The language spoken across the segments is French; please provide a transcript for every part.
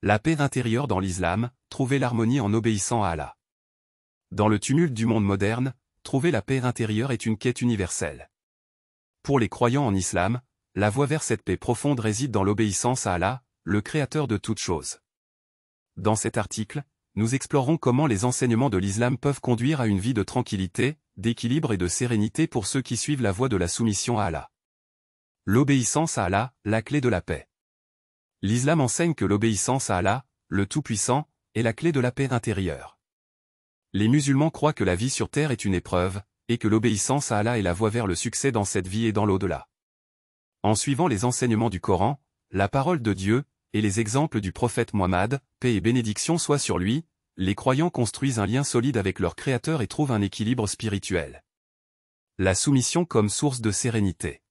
La paix intérieure dans l'islam, trouver l'harmonie en obéissant à Allah. Dans le tumulte du monde moderne, trouver la paix intérieure est une quête universelle. Pour les croyants en islam, la voie vers cette paix profonde réside dans l'obéissance à Allah, le créateur de toutes choses. Dans cet article, nous explorons comment les enseignements de l'islam peuvent conduire à une vie de tranquillité, d'équilibre et de sérénité pour ceux qui suivent la voie de la soumission à Allah. L'obéissance à Allah, la clé de la paix. L'islam enseigne que l'obéissance à Allah, le Tout-Puissant, est la clé de la paix intérieure. Les musulmans croient que la vie sur terre est une épreuve, et que l'obéissance à Allah est la voie vers le succès dans cette vie et dans l'au-delà. En suivant les enseignements du Coran, la parole de Dieu, et les exemples du prophète Mohammed, paix et bénédiction soient sur lui, les croyants construisent un lien solide avec leur Créateur et trouvent un équilibre spirituel. La soumission comme source de sérénité.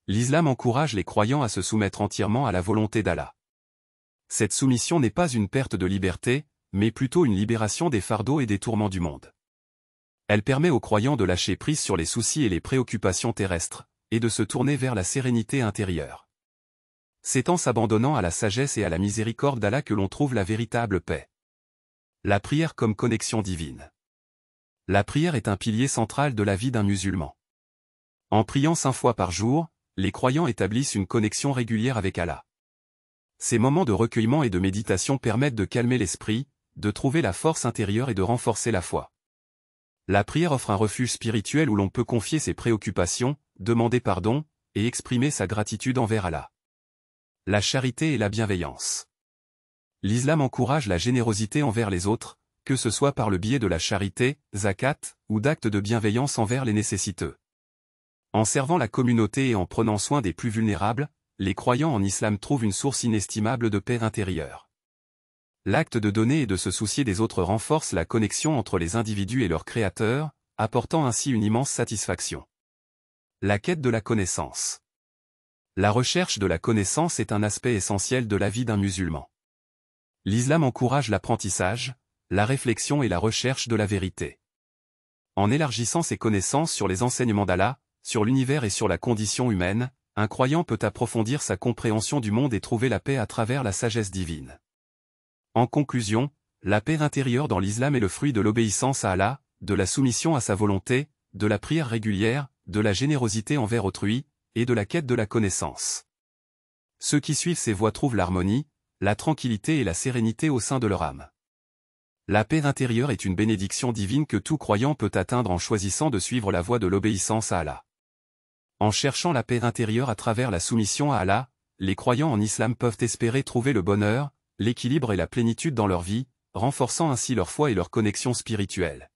L'islam encourage les croyants à se soumettre entièrement à la volonté d'Allah. Cette soumission n'est pas une perte de liberté, mais plutôt une libération des fardeaux et des tourments du monde. Elle permet aux croyants de lâcher prise sur les soucis et les préoccupations terrestres, et de se tourner vers la sérénité intérieure. C'est en s'abandonnant à la sagesse et à la miséricorde d'Allah que l'on trouve la véritable paix. La prière comme connexion divine. La prière est un pilier central de la vie d'un musulman. En priant 5 fois par jour, les croyants établissent une connexion régulière avec Allah. Ces moments de recueillement et de méditation permettent de calmer l'esprit, de trouver la force intérieure et de renforcer la foi. La prière offre un refuge spirituel où l'on peut confier ses préoccupations, demander pardon, et exprimer sa gratitude envers Allah. La charité et la bienveillance. L'islam encourage la générosité envers les autres, que ce soit par le biais de la charité, zakat, ou d'actes de bienveillance envers les nécessiteux. En servant la communauté et en prenant soin des plus vulnérables, les croyants en islam trouvent une source inestimable de paix intérieure. L'acte de donner et de se soucier des autres renforce la connexion entre les individus et leur Créateur, apportant ainsi une immense satisfaction. La quête de la connaissance. La recherche de la connaissance est un aspect essentiel de la vie d'un musulman. L'islam encourage l'apprentissage, la réflexion et la recherche de la vérité. En élargissant ses connaissances sur les enseignements d'Allah, sur l'univers et sur la condition humaine, un croyant peut approfondir sa compréhension du monde et trouver la paix à travers la sagesse divine. En conclusion, la paix intérieure dans l'islam est le fruit de l'obéissance à Allah, de la soumission à sa volonté, de la prière régulière, de la générosité envers autrui, et de la quête de la connaissance. Ceux qui suivent ces voies trouvent l'harmonie, la tranquillité et la sérénité au sein de leur âme. La paix intérieure est une bénédiction divine que tout croyant peut atteindre en choisissant de suivre la voie de l'obéissance à Allah. En cherchant la paix intérieure à travers la soumission à Allah, les croyants en islam peuvent espérer trouver le bonheur, l'équilibre et la plénitude dans leur vie, renforçant ainsi leur foi et leur connexion spirituelle.